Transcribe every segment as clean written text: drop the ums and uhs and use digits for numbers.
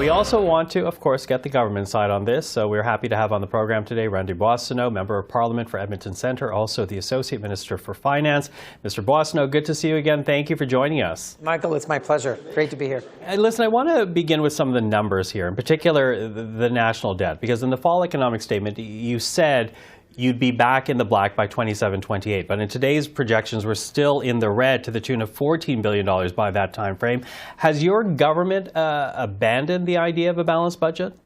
we also want to, of course, get the government side on this. So we're happy to have on the program today Randy Boissonnault, Member of Parliament for Edmonton Centre, also the Associate Minister for Finance. Mr. Boissonnault, good to see you again. Thank you for joining us. Michael, it's my pleasure. Great to be here. And listen, I want to begin with some of the numbers here, in particular the national debt, because in the fall economic statement, you said you'd be back in the black by 27-28. But in today's projections, we're still in the red to the tune of $14 billion by that time frame. Has your government abandoned the idea of a balanced budget?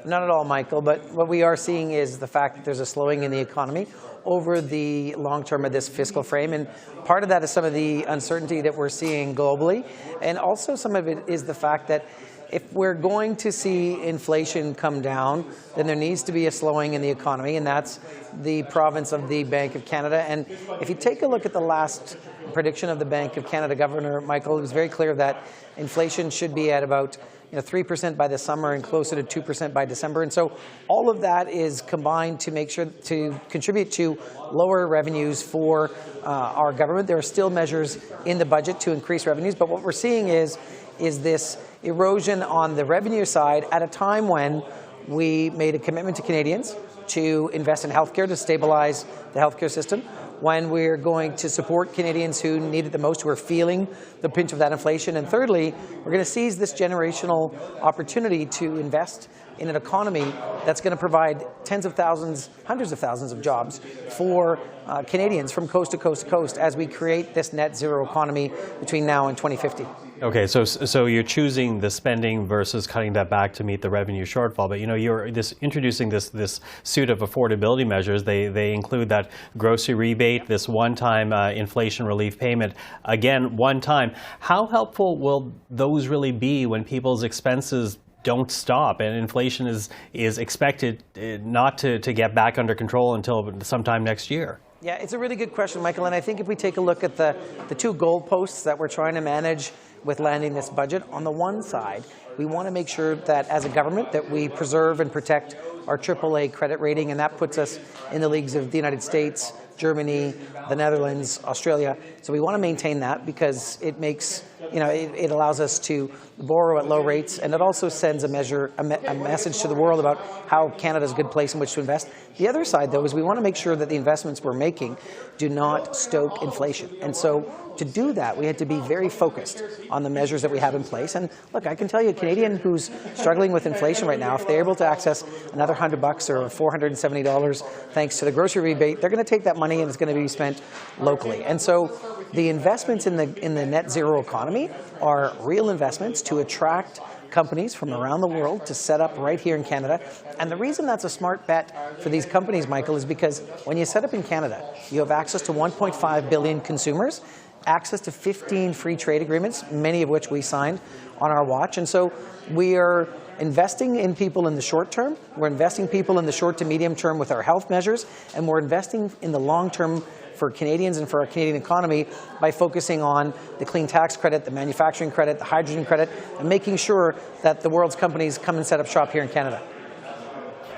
Not at all, Michael. But what we are seeing is the fact that there's a slowing in the economy over the long term of this fiscal frame. And part of that is some of the uncertainty that we're seeing globally. And also some of it is the fact that if we're going to see inflation come down, then there needs to be a slowing in the economy, and that's the province of the Bank of Canada. And if you take a look at the last prediction of the Bank of Canada Governor, Michael, it was very clear that inflation should be at about 3% by the summer and closer to 2% by December. And so all of that is combined to make sure to contribute to lower revenues for our government. There are still measures in the budget to increase revenues, but what we're seeing is this erosion on the revenue side at a time when we made a commitment to Canadians to invest in healthcare to stabilize the healthcare system, when we're going to support Canadians who need it the most, who are feeling the pinch of that inflation. And thirdly, we're going to seize this generational opportunity to invest in an economy that's going to provide tens of thousands, hundreds of thousands of jobs for Canadians from coast to coast to coast as we create this net zero economy between now and 2050. Okay, so you're choosing the spending versus cutting that back to meet the revenue shortfall. But you're introducing this suite of affordability measures. They include that grocery rebate, this one-time inflation relief payment. Again, one time. How helpful will those really be when people's expenses don't stop and inflation is expected not to get back under control until sometime next year? Yeah, it's a really good question, Michael. And I think if we take a look at the two goalposts that we're trying to manage with landing this budget, on the one side, we want to make sure that as a government that we preserve and protect our AAA credit rating, and that puts us in the leagues of the United States, Germany, the Netherlands, Australia. So we want to maintain that because it makes, it allows us to borrow at low rates, and it also sends a message to the world about how Canada is a good place in which to invest. The other side, though, is we want to make sure that the investments we're making do not stoke inflation. And so to do that, we had to be very focused on the measures that we have in place. And look, I can tell you, a Canadian who's struggling with inflation right now, if they're able to access another $100 or $470 thanks to the grocery rebate, they're going to take that money and it's going to be spent locally. And so the investments in the net zero economy are real investments to attract companies from around the world to set up right here in Canada. And the reason that's a smart bet for these companies, Michael, is because when you set up in Canada, you have access to 1.5 billion consumers, access to 15 free trade agreements, many of which we signed on our watch. And so we are investing in people in the short term, we're investing people in the short to medium term with our health measures, and we're investing in the long term for Canadians and for our Canadian economy by focusing on the clean tax credit, the manufacturing credit, the hydrogen credit, and making sure that the world's companies come and set up shop here in Canada.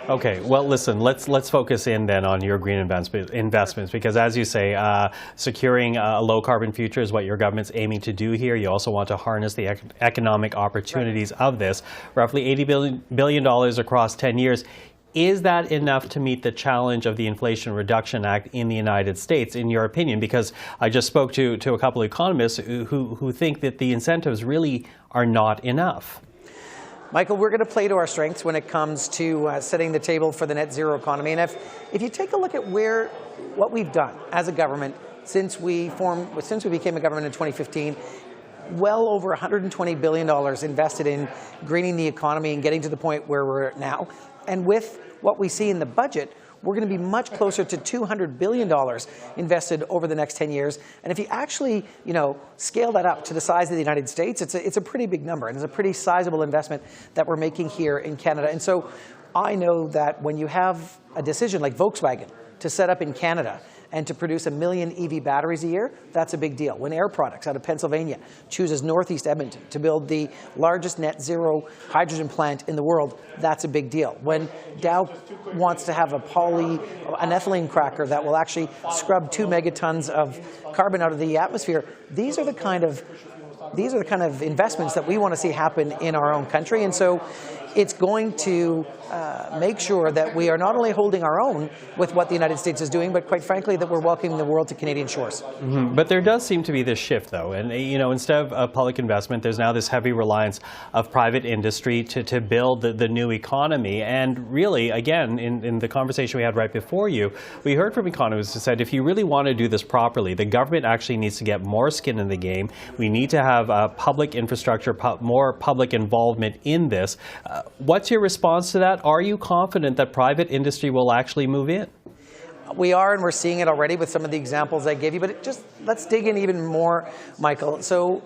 Okay, well, listen, let's focus in then on your green investments, because as you say, securing a low-carbon future is what your government's aiming to do here. You also want to harness the economic opportunities of this, roughly $80 billion across 10 years. Is that enough to meet the challenge of the Inflation Reduction Act in the United States, in your opinion? Because I just spoke to a couple of economists who think that the incentives really are not enough. Michael, we're going to play to our strengths when it comes to setting the table for the net zero economy. And if you take a look at what we've done as a government since we became a government in 2015, well over $120 billion invested in greening the economy and getting to the point where we're at now. And with what we see in the budget, we're going to be much closer to $200 billion invested over the next 10 years. And if you actually, scale that up to the size of the United States, it's a pretty big number, and it's a pretty sizable investment that we're making here in Canada. And so I know that when you have a decision like Volkswagen to set up in Canada and to produce 1 million EV batteries a year, that's a big deal. When Air Products out of Pennsylvania chooses Northeast Edmonton to build the largest net zero hydrogen plant in the world, that's a big deal. When Dow wants to have an ethylene cracker that will actually scrub 2 megatons of carbon out of the atmosphere, these are the kind of these are the kind of investments that we want to see happen in our own country. And so it's going to make sure that we are not only holding our own with what the United States is doing, but quite frankly, that we're welcoming the world to Canadian shores. But there does seem to be this shift, though. And, instead of public investment, there's now this heavy reliance of private industry to build the new economy. And really, again, in the conversation we had right before you, we heard from economists who said if you really want to do this properly, the government actually needs to get more skin in the game. We need to have public infrastructure, more public involvement in this. What's your response to that? Are you confident that private industry will actually move in? We are, and we're seeing it already with some of the examples I gave you, but let's dig in even more, Michael. So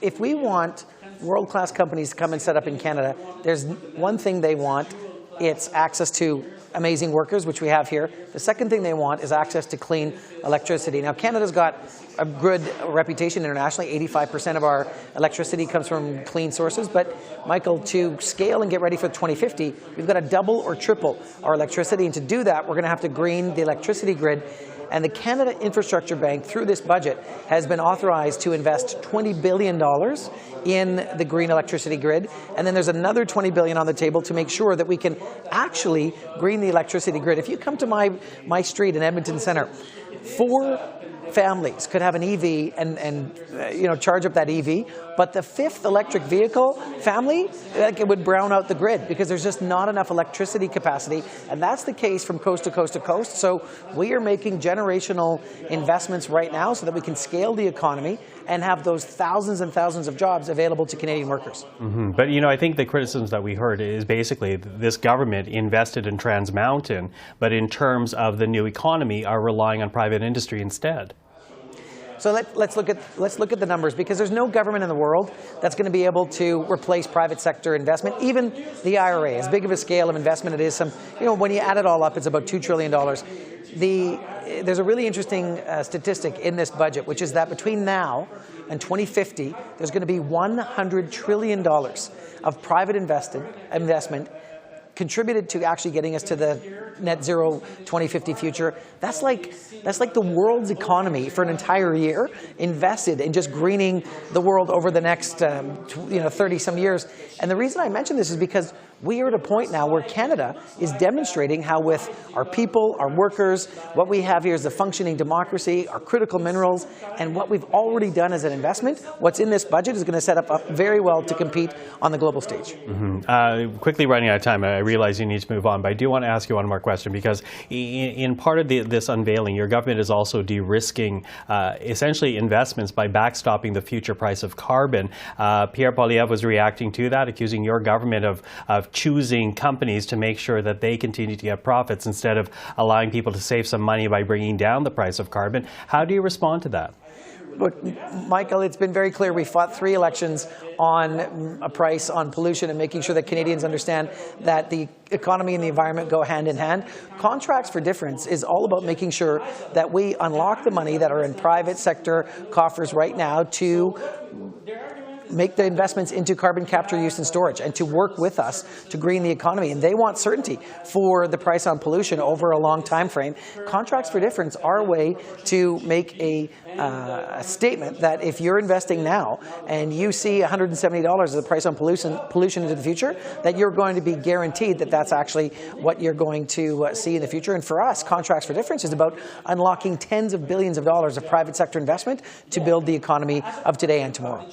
if we want world-class companies to come and set up in Canada, there's one thing they want. It's access to amazing workers, which we have here. The second thing they want is access to clean electricity. Now, Canada's got a good reputation internationally. 85% of our electricity comes from clean sources. But, Michael, to scale and get ready for 2050, we've got to double or triple our electricity. And to do that, we're going to have to green the electricity grid. And the Canada Infrastructure Bank, through this budget, has been authorized to invest $20 billion in the green electricity grid. And then there's another $20 billion on the table to make sure that we can actually green the electricity grid. If you come to my street in Edmonton Centre, 4 families could have an EV and charge up that EV, but the 5th electric vehicle family, it would brown out the grid because there's just not enough electricity capacity, and that's the case from coast to coast to coast. So we are making generational investments right now so that we can scale the economy and have those thousands and thousands of jobs available to Canadian workers. But, I think the criticisms that we heard is basically this government invested in Trans Mountain, but in terms of the new economy are relying on private industry instead. So let's look at the numbers, because there's no government in the world that's going to be able to replace private sector investment. Even the IRA, as big of a scale of investment it is, when you add it all up, it's about $2 trillion. There's a really interesting statistic in this budget, which is that between now and 2050, there's going to be $100 trillion of private investment contributed to actually getting us to the net zero 2050 future. That's like the world's economy for an entire year invested in just greening the world over the next 30 some years. And the reason I mention this is because we are at a point now where Canada is demonstrating how, with our people, our workers, what we have here is a functioning democracy, our critical minerals, and what we've already done as an investment. What's in this budget is going to set up very well to compete on the global stage. Quickly running out of time, I realize you need to move on, but I do want to ask you one more question, because in part of this unveiling, your government is also de-risking essentially investments by backstopping the future price of carbon. Pierre Poilievre was reacting to that, accusing your government of choosing companies to make sure that they continue to get profits instead of allowing people to save some money by bringing down the price of carbon. How do you respond to that? Look, Michael, it's been very clear. We fought 3 elections on a price on pollution and making sure that Canadians understand that the economy and the environment go hand in hand. Contracts for Difference is all about making sure that we unlock the money that are in private sector coffers right now to make the investments into carbon capture, use and storage, and to work with us to green the economy. And they want certainty for the price on pollution over a long time frame. Contracts for Difference are a way to make a statement that if you're investing now and you see $170 as the price on pollution into the future, that you're going to be guaranteed that that's actually what you're going to see in the future. And for us, Contracts for Difference is about unlocking tens of billions of dollars of private sector investment to build the economy of today and tomorrow.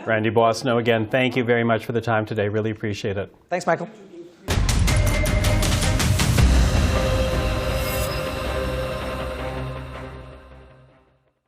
Randy Boissonnault, again, thank you very much for the time today. Really appreciate it. Thanks, Michael.